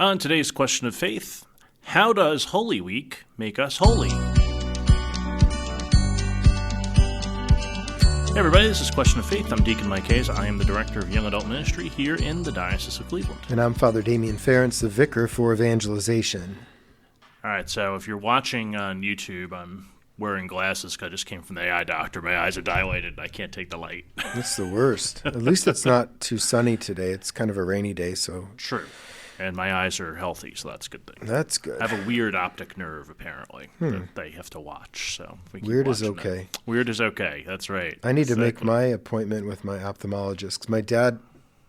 On today's question of faith, how does Holy Week make us holy? Hey everybody, this is Question of Faith. I'm Deacon Mike. I am the Director of Young Adult Ministry here in the Diocese of Cleveland. And I'm Father Damian, the Vicar for Evangelization. All right, so if you're watching on YouTube, I'm wearing glasses because I just came from the eye doctor. My eyes are dilated. I can't take the light. That's the worst. At least it's not too sunny today. It's kind of a rainy day, so... True. And my eyes are healthy, so that's a good thing. That's good. I have a weird optic nerve, apparently, that they have to watch. So we keep Weird is watching okay. it. Weird is okay. That's right. I need to make my appointment with my ophthalmologist because my dad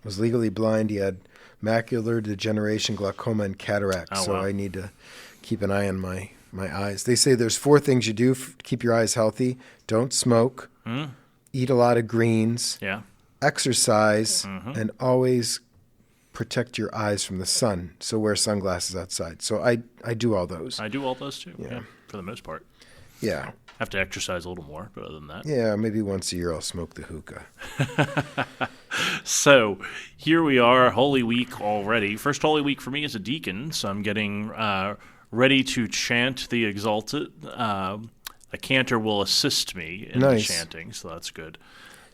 was legally blind. He had macular degeneration, glaucoma, and cataract. Oh, so wow. I need to keep an eye on my eyes. They say there's 4 things you do to keep your eyes healthy. Don't smoke, eat a lot of greens, exercise, and always protect your eyes from the sun. So wear sunglasses outside. So I do all those. I do all those too, for the most part. Yeah. Have to exercise a little more, but other than that. Yeah, maybe once a year I'll smoke the hookah. So here we are, Holy Week already. First Holy Week for me as a deacon, so I'm getting ready to chant the Exultet. A cantor will assist me in the chanting, so that's good.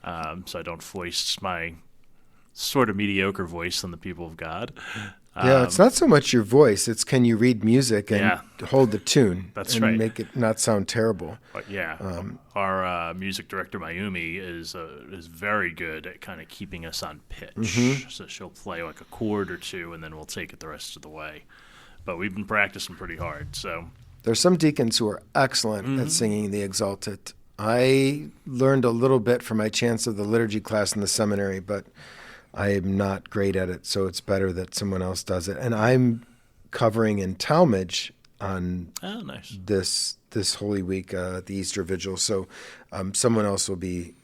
So I don't foist my sort of mediocre voice on the people of God. Yeah, it's not so much your voice. It's can you read music and hold the tune and make it not sound terrible. But our music director, Mayumi, is very good at kind of keeping us on pitch. So she'll play like a chord or two, and then we'll take it the rest of the way. But we've been practicing pretty hard. So there's some deacons who are excellent at singing the Exultet. I learned a little bit from my chance of the liturgy class in the seminary, but I am not great at it, so it's better that someone else does it. And I'm covering in Talmage on this Holy Week, the Easter Vigil. So someone else will be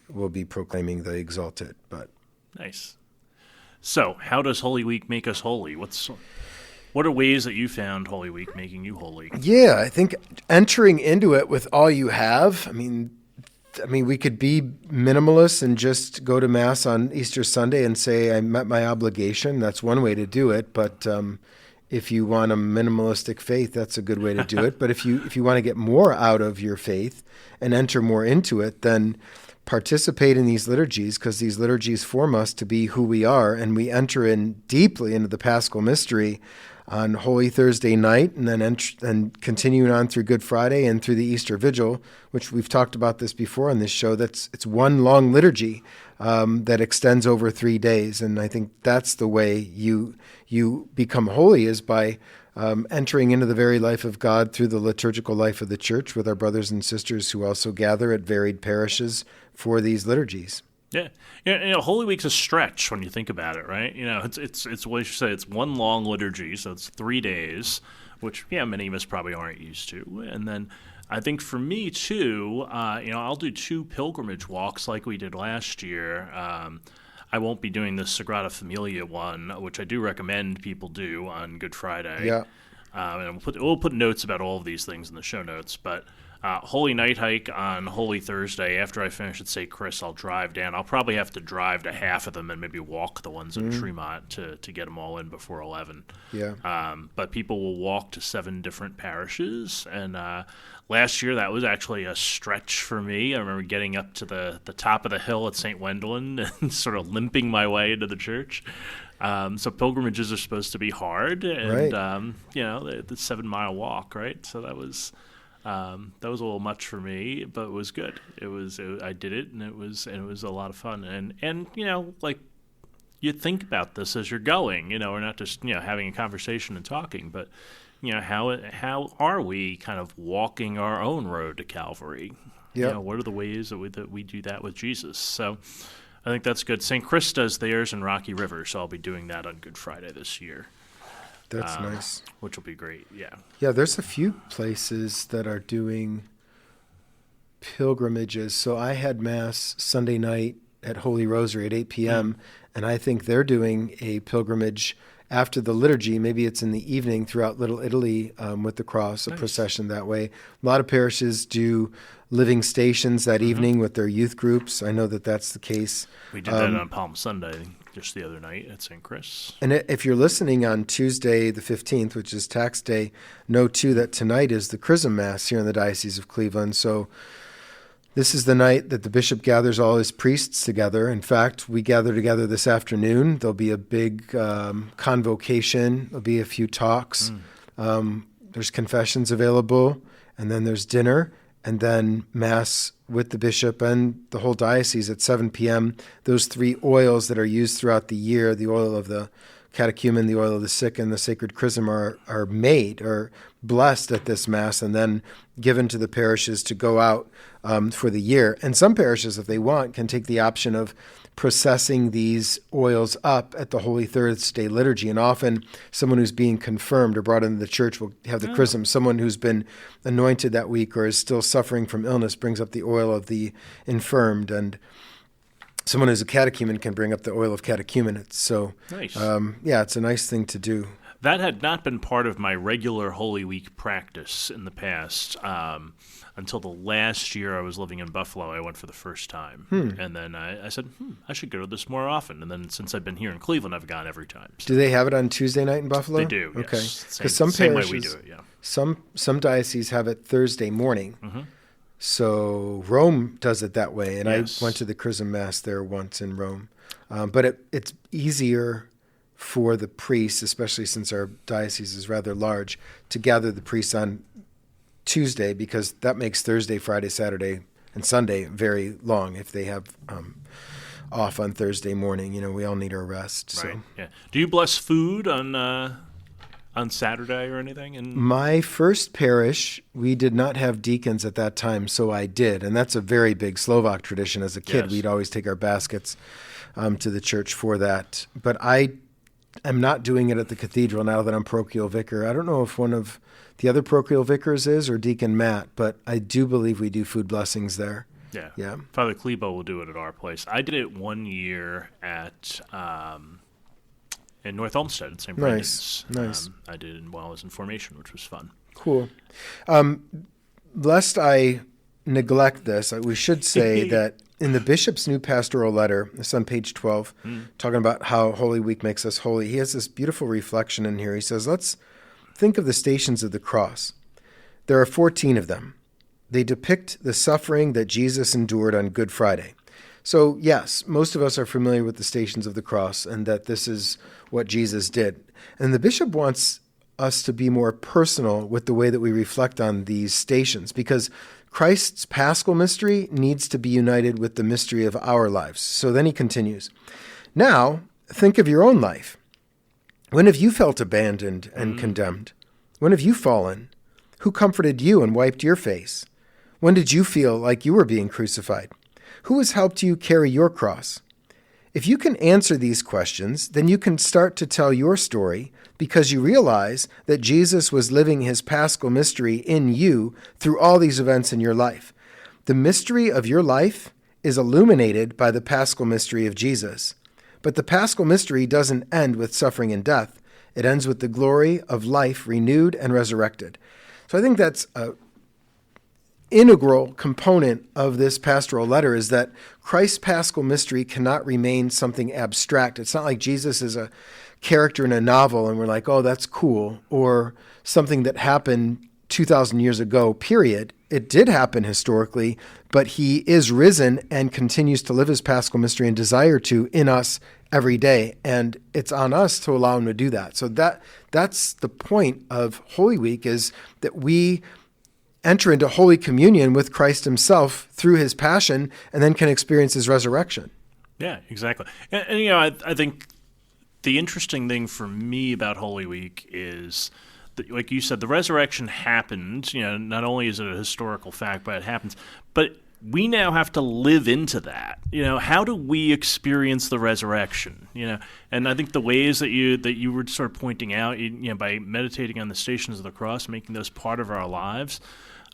proclaiming the Exultet. But nice. So how does Holy Week make us holy? What are ways that you found Holy Week making you holy? Yeah, I think entering into it with all you have. I mean, we could be minimalist and just go to Mass on Easter Sunday and say, I met my obligation. That's one way to do it. But if you want a minimalistic faith, that's a good way to do it. But if you want to get more out of your faith and enter more into it, then participate in these liturgies, because these liturgies form us to be who we are. And we enter in deeply into the Paschal mystery on Holy Thursday night, and then continuing on through Good Friday and through the Easter Vigil, which we've talked about this before on this show. It's one long liturgy that extends over 3 days, and I think that's the way you become holy, is by entering into the very life of God through the liturgical life of the Church with our brothers and sisters who also gather at varied parishes for these liturgies. Yeah, Holy Week's a stretch when you think about it, right? It's what you say. It's one long liturgy, so it's 3 days, which many of us probably aren't used to. And then I think for me too, I'll do 2 pilgrimage walks like we did last year. I won't be doing the Sagrada Familia one, which I do recommend people do on Good Friday. Yeah. And we'll put notes about all of these things in the show notes, but. Holy Night Hike on Holy Thursday. After I finish at St. Chris, I'll drive down. I'll probably have to drive to half of them and maybe walk the ones in Tremont to get them all in before 11. Yeah. But people will walk to 7 different parishes. And last year, that was actually a stretch for me. I remember getting up to the top of the hill at St. Wendolin and sort of limping my way into the church. So pilgrimages are supposed to be hard. And, the 7-mile walk, right? So that was a little much for me, but it was good. I did it, and it was a lot of fun. And you think about this as you're going. We're not just having a conversation and talking, but how are we kind of walking our own road to Calvary? Yeah. What are the ways that we do that with Jesus? So I think that's good. St. Chris does theirs in Rocky River, so I'll be doing that on Good Friday this year. That's nice. Which will be great, yeah. Yeah, there's a few places that are doing pilgrimages. So I had Mass Sunday night at Holy Rosary at 8 p.m., and I think they're doing a pilgrimage after the liturgy. Maybe it's in the evening throughout Little Italy with the cross, a procession that way. A lot of parishes do living stations that evening with their youth groups. I know that that's the case. We did that on Palm Sunday. just the other night at St. Chris. And if you're listening on Tuesday the 15th, which is tax day, know too that tonight is the Chrism Mass here in the Diocese of Cleveland. So this is the night that the bishop gathers all his priests together. In fact, we gather together this afternoon. There'll be a big convocation. There'll be a few talks. There's confessions available, and then there's dinner, and then Mass with the bishop and the whole diocese at 7 p.m. Those 3 oils that are used throughout the year, the oil of the catechumen, the oil of the sick, and the sacred chrism are blessed at this Mass and then given to the parishes to go out for the year. And some parishes, if they want, can take the option of processing these oils up at the Holy Thursday liturgy. And often someone who's being confirmed or brought into the church will have the chrism. Someone who's been anointed that week or is still suffering from illness brings up the oil of the infirmed. And someone who's a catechumen can bring up the oil of catechumenates. So, nice. It's a nice thing to do. That had not been part of my regular Holy Week practice in the past. Until the last year I was living in Buffalo, I went for the first time. And then I said, I should go to this more often. And then since I've been here in Cleveland, I've gone every time. So. Do they have it on Tuesday night in Buffalo? They do, okay. Yes. Because some same parishes, way we do it, yeah. Some dioceses have it Thursday morning. So Rome does it that way. And yes. I went to the Chrism Mass there once in Rome. But it's easier for the priests, especially since our diocese is rather large, to gather the priests on Tuesday, because that makes Thursday, Friday, Saturday, and Sunday very long if they have off on Thursday morning. We all need our rest. Right. So. Yeah. Do you bless food on Saturday or anything? My first parish, we did not have deacons at that time, so I did. And that's a very big Slovak tradition. As a kid, yes. We'd always take our baskets to the church for that. But I'm not doing it at the cathedral now that I'm parochial vicar. I don't know if one of the other parochial vicars is or Deacon Matt, but I do believe we do food blessings there. Yeah. Father Klebo will do it at our place. I did it one year at in North Olmsted at St. Brendan's. Nice. I did it while I was in formation, which was fun. Cool. Lest I neglect this, we should say that in the bishop's new pastoral letter, it's on page 12, talking about how Holy Week makes us holy, he has this beautiful reflection in here. He says, let's think of the stations of the cross. There are 14 of them. They depict the suffering that Jesus endured on Good Friday. So, yes, most of us are familiar with the stations of the cross and that this is what Jesus did. And the bishop wants us to be more personal with the way that we reflect on these stations, because Christ's Paschal mystery needs to be united with the mystery of our lives. So then he continues, now think of your own life. When have you felt abandoned and condemned? When have you fallen? Who comforted you and wiped your face? When did you feel like you were being crucified? Who has helped you carry your cross? If you can answer these questions, then you can start to tell your story, because you realize that Jesus was living his Paschal mystery in you through all these events in your life. The mystery of your life is illuminated by the Paschal mystery of Jesus. But the Paschal mystery doesn't end with suffering and death. It ends with the glory of life renewed and resurrected. So I think that's an integral component of this pastoral letter, is that Christ's Paschal mystery cannot remain something abstract. It's not like Jesus is a character in a novel and we're like, oh, that's cool, or something that happened 2,000 years ago, period. It did happen historically, but he is risen and continues to live his Paschal mystery and desire to in us every day. And it's on us to allow him to do that. So that's the point of Holy Week, is that we enter into Holy Communion with Christ himself through his passion and then can experience his resurrection. Yeah, exactly. And I think the interesting thing for me about Holy Week is, like you said, the resurrection happened. Not only is it a historical fact, but it happens. But we now have to live into that. How do we experience the resurrection? And I think the ways that you were sort of pointing out, by meditating on the stations of the cross, making those part of our lives.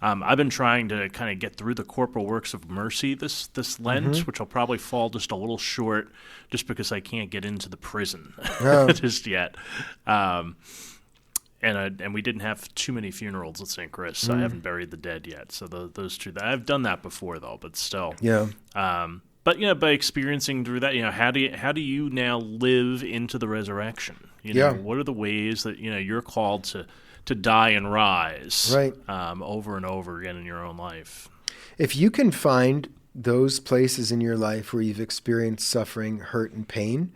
I've been trying to kind of get through the corporal works of mercy this Lent, which I'll probably fall just a little short, just because I can't get into the prison just yet. And we didn't have too many funerals at St. Chris, so I haven't buried the dead yet. So those two, I've done that before though, but still. Yeah. But But by experiencing through that, how do you now live into the resurrection? What are the ways that you're called to die and rise, right, over and over again in your own life? If you can find those places in your life where you've experienced suffering, hurt, and pain,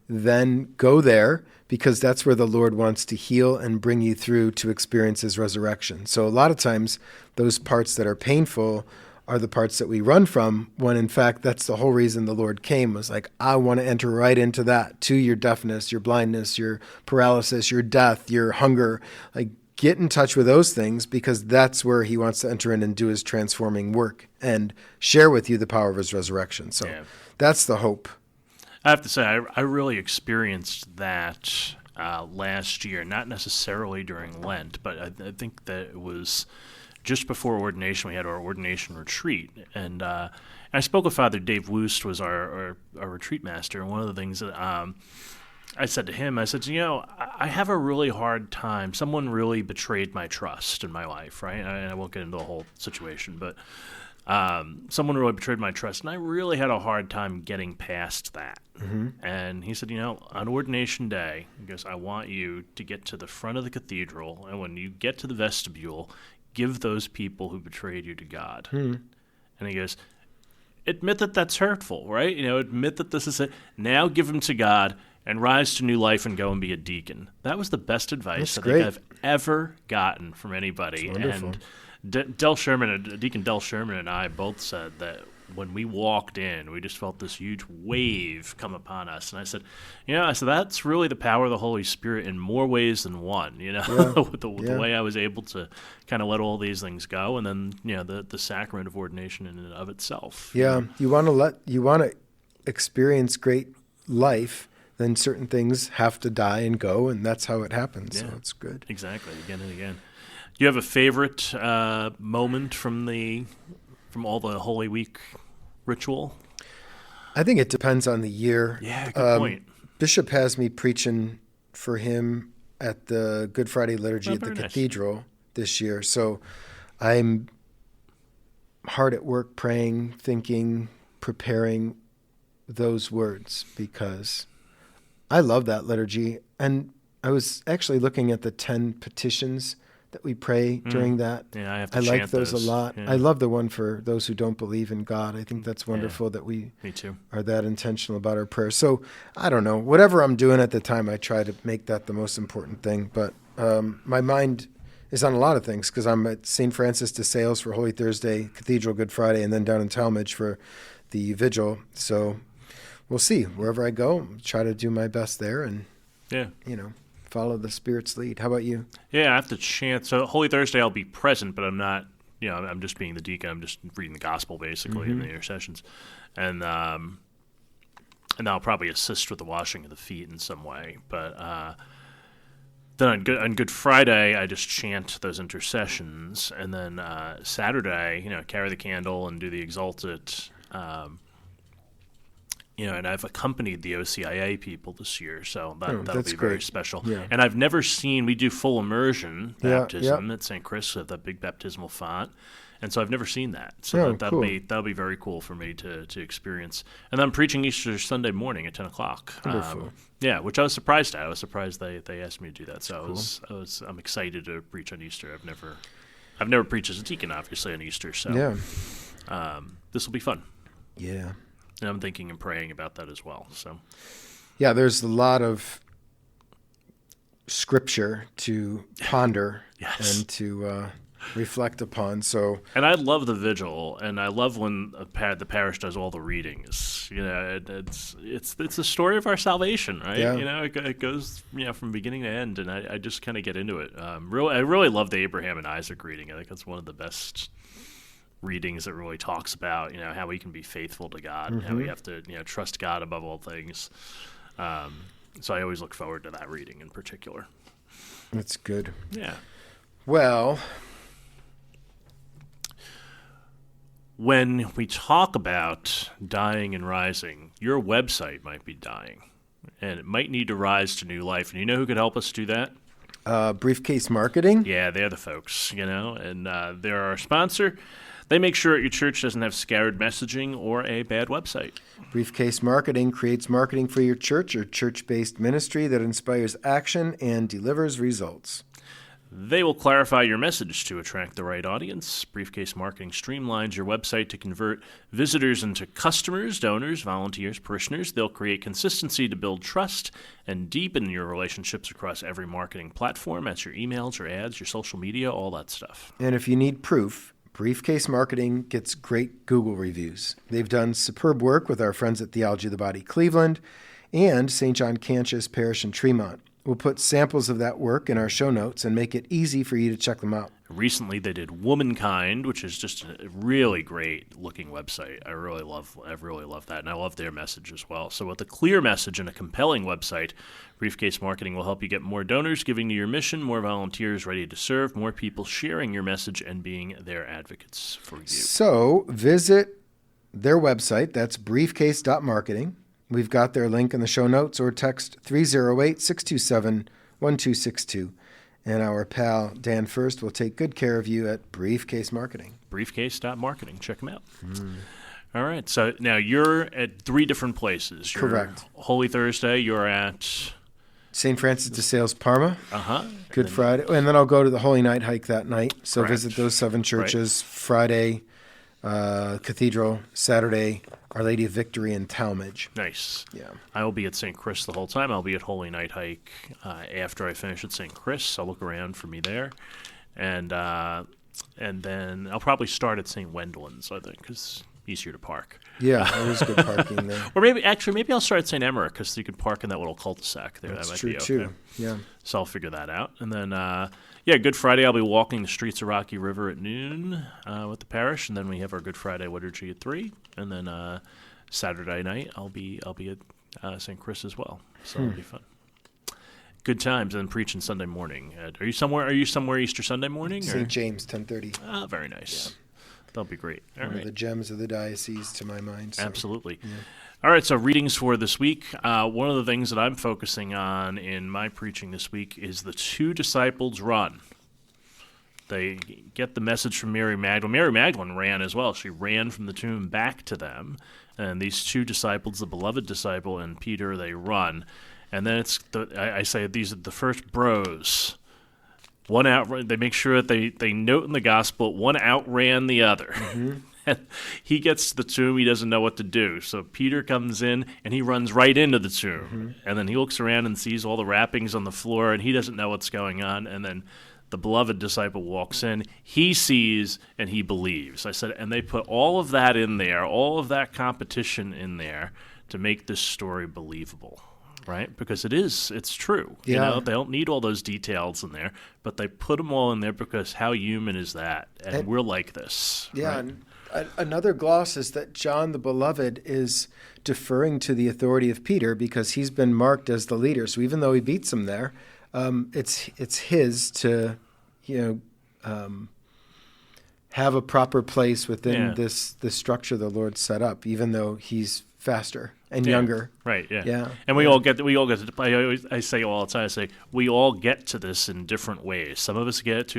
then go there, because that's where the Lord wants to heal and bring you through to experience his resurrection. So a lot of times, those parts that are painful are the parts that we run from, when in fact, that's the whole reason the Lord came, was like, I want to enter right into that, to your deafness, your blindness, your paralysis, your death, your hunger. Like, get in touch with those things, because that's where he wants to enter in and do his transforming work and share with you the power of his resurrection. So that's the hope. I have to say, I really experienced that last year, not necessarily during Lent, but I think that it was just before ordination. We had our ordination retreat, and I spoke with Father Dave Woost, was our retreat master, and one of the things that I said to him, I said, I have a really hard time. Someone really betrayed my trust in my life, right? I won't get into the whole situation, but someone really betrayed my trust, and I really had a hard time getting past that. Mm-hmm. And he said, on ordination day, he goes, I want you to get to the front of the cathedral, and when you get to the vestibule, give those people who betrayed you to God. Mm-hmm. And he goes, admit that that's hurtful, right? Admit that this is it. Now give them to God and rise to new life and go and be a deacon. That was the best advice I think I've ever gotten from anybody. And Deacon Del Sherman and I both said that when we walked in, we just felt this huge wave come upon us. And I said, that's really the power of the Holy Spirit in more ways than one, with the way I was able to kind of let all these things go. And then, the sacrament of ordination in and of itself. Yeah. You want to experience great life, then certain things have to die and go, and that's how it happens. Yeah. So it's good. Exactly. Again and again. Do you have a favorite moment from all the Holy Week ritual? I think it depends on the year. Yeah, good point. Bishop has me preaching for him at the Good Friday liturgy at the cathedral this year. So I'm hard at work praying, thinking, preparing those words, because I love that liturgy. And I was actually looking at the 10 petitions that we pray during that. Yeah, I have to I chant like those a lot. Yeah. I love the one for those who don't believe in God. I think that's wonderful that we Me too. are that intentional about our prayers. So I don't know. Whatever I'm doing at the time, I try to make that the most important thing. But my mind is on a lot of things, because I'm at St. Francis de Sales for Holy Thursday, Cathedral Good Friday, and then down in Talmadge for the Vigil. So we'll see. Wherever I go, try to do my best there and, follow the Spirit's lead. How about you? Yeah, I have to chant. So Holy Thursday, I'll be present, but I'm not, I'm just being the deacon. I'm just reading the gospel, basically, in the intercessions. And I'll probably assist with the washing of the feet in some way. But then on Good Friday, I just chant those intercessions. And then Saturday, carry the candle and do the Exultet. And I've accompanied the OCIA people this year, so that'll be very special. Yeah. And I've never seen, we do full immersion baptism at St. Chris with that big baptismal font, and so I've never seen that. So that'll be very cool for me to experience. And then I'm preaching Easter Sunday morning at 10 o'clock. Wonderful. Which I was surprised at. I was surprised they asked me to do that. So I'm excited to preach on Easter. I've never preached as a deacon, obviously, on Easter. So this will be fun. Yeah. And I'm thinking and praying about that as well. So, yeah, there's a lot of scripture to ponder and to reflect upon. So, and I love the vigil, and I love when the parish does all the readings. It's the story of our salvation, right? Yeah. It goes from beginning to end, and I just kind of get into it. I really love the Abraham and Isaac reading. I think that's one of the best readings that really talks about how we can be faithful to God and how we have to trust God above all things. So I always look forward to that reading in particular. That's good. Yeah. Well, when we talk about dying and rising, your website might be dying, and it might need to rise to new life. And you know who could help us do that? Briefcase Marketing. Yeah, they're the folks, and they're our sponsor. They make sure your church doesn't have scattered messaging or a bad website. Briefcase Marketing creates marketing for your church or church-based ministry that inspires action and delivers results. They will clarify your message to attract the right audience. Briefcase Marketing streamlines your website to convert visitors into customers, donors, volunteers, parishioners. They'll create consistency to build trust and deepen your relationships across every marketing platform. That's your emails, your ads, your social media, all that stuff. And if you need proof, Briefcase Marketing gets great Google reviews. They've done superb work with our friends at Theology of the Body Cleveland and St. John Cantius Parish in Tremont. We'll put samples of that work in our show notes and make it easy for you to check them out. Recently, they did Womankind, which is just a really great-looking website. I really love that, and I love their message as well. So with a clear message and a compelling website, Briefcase Marketing will help you get more donors giving to your mission, more volunteers ready to serve, more people sharing your message and being their advocates for you. So visit their website. That's briefcase.marketing. We've got their link in the show notes, or text 308-627-1262. And our pal, Dan First, will take good care of you at Briefcase Marketing. Briefcase.marketing. Check them out. All right. So now you're at 3 different places. Correct. Holy Thursday, you're at St. Francis de Sales, Parma. Uh-huh. Good Friday. And then I'll go to the Holy Night hike that night. So Correct. visit those 7 churches. Right. Friday, Cathedral. Saturday, Our Lady of Victory in Talmadge. Nice. Yeah. I will be at St. Chris the whole time. I'll be at Holy Night Hike after I finish at St. Chris. I'll look around for me there. And then I'll probably start at St. Wendland's, I think, because easier to park. Yeah, always good parking there. Or maybe I'll start at St. Emmerich because you can park in that little cul-de-sac there. That's that might true, be okay. too. Yeah. So I'll figure that out. And then, Good Friday, I'll be walking the streets of Rocky River at noon with the parish, and then we have our Good Friday liturgy at 3. And then Saturday night, I'll be at St. Chris as well. So it'll be fun. Good times, and then preaching Sunday morning. Are you somewhere Easter Sunday morning? St. James, 10:30. Ah, very nice. Yeah. That'll be great. All One right. of the gems of the diocese, to my mind. So. Absolutely. Yeah. All right, so readings for this week. One of the things that I'm focusing on in my preaching this week is the 2 disciples run. They get the message from Mary Magdalene. Mary Magdalene ran as well. She ran from the tomb back to them. And these 2 disciples, the beloved disciple and Peter, they run. And then I say these are the first bros. One out. They make sure that they note in the gospel one outran the other. Mm-hmm. And he gets to the tomb. He doesn't know what to do. So Peter comes in and he runs right into the tomb. Mm-hmm. And then he looks around and sees all the wrappings on the floor, and he doesn't know what's going on. And then the beloved disciple walks in. He sees and he believes. I said, and they put all of that in there, all of that competition in there to make this story believable. Right? Because it's true. Yeah. You know, they don't need all those details in there, but they put them all in there because how human is that? And we're like this. Yeah. Right? And another gloss is that John the Beloved is deferring to the authority of Peter because he's been marked as the leader. So even though he beats him there, it's his to, have a proper place within this structure the Lord set up, even though he's faster and younger. Right, yeah. Yeah. And we all get to I say all the time, I say we all get to this in different ways. Some of us get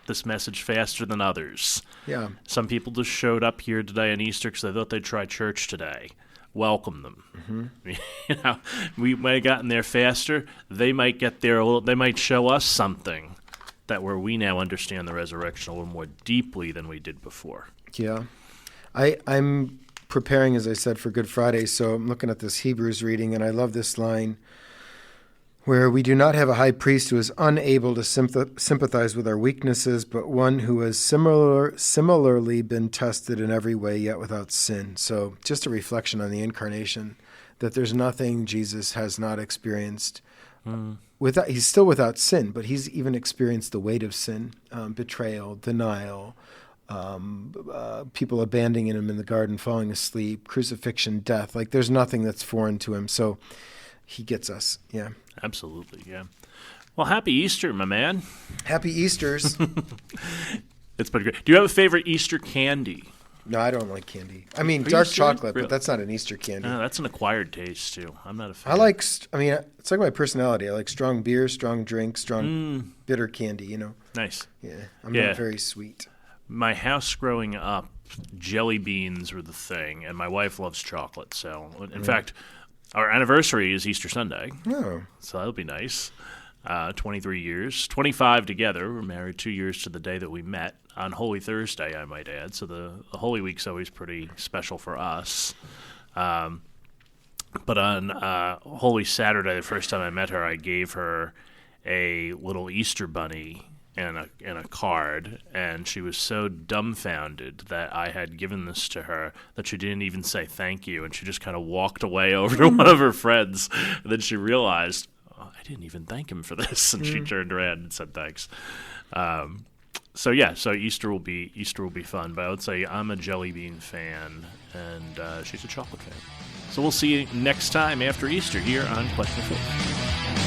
this message faster than others. Yeah. Some people just showed up here today on Easter because they thought they'd try church today. Welcome them. Mm-hmm. We might have gotten there faster. They might get there they might show us something where we now understand the resurrection a little more deeply than we did before. Yeah. I'm preparing, as I said, for Good Friday, so I'm looking at this Hebrews reading, and I love this line where we do not have a high priest who is unable to sympathize with our weaknesses, but one who has similarly been tested in every way, yet without sin. So just a reflection on the incarnation, that there's nothing Jesus has not experienced. He's still without sin, but he's even experienced the weight of sin, betrayal, denial, people abandoning him in the garden, falling asleep, crucifixion, death. Like there's nothing that's foreign to him. So he gets us. Yeah. Absolutely. Yeah. Well, happy Easter, my man. Happy Easters. It's pretty great. Do you have a favorite Easter candy? No, I don't like candy. I mean, dark chocolate, really? But that's not an Easter candy. No, that's an acquired taste, too. I'm not a fan. It's like my personality. I like strong beer, strong drink, strong bitter candy, Nice. Yeah. I'm not very sweet. my house growing up, jelly beans were the thing, and my wife loves chocolate. So, in fact, our anniversary is Easter Sunday. Oh. So that'll be nice. 23 years, 25 together. We're married 2 years to the day that we met on Holy Thursday, I might add. So the Holy Week's always pretty special for us. But on Holy Saturday, the first time I met her, I gave her a little Easter bunny and a card, and she was so dumbfounded that I had given this to her that she didn't even say thank you, and she just kind of walked away over to one of her friends, and then she realized, oh, I didn't even thank him for this, and she turned around and said thanks. So Easter will be fun, but I would say I'm a jelly bean fan, and she's a chocolate fan. So we'll see you next time after Easter here on Question of Faith.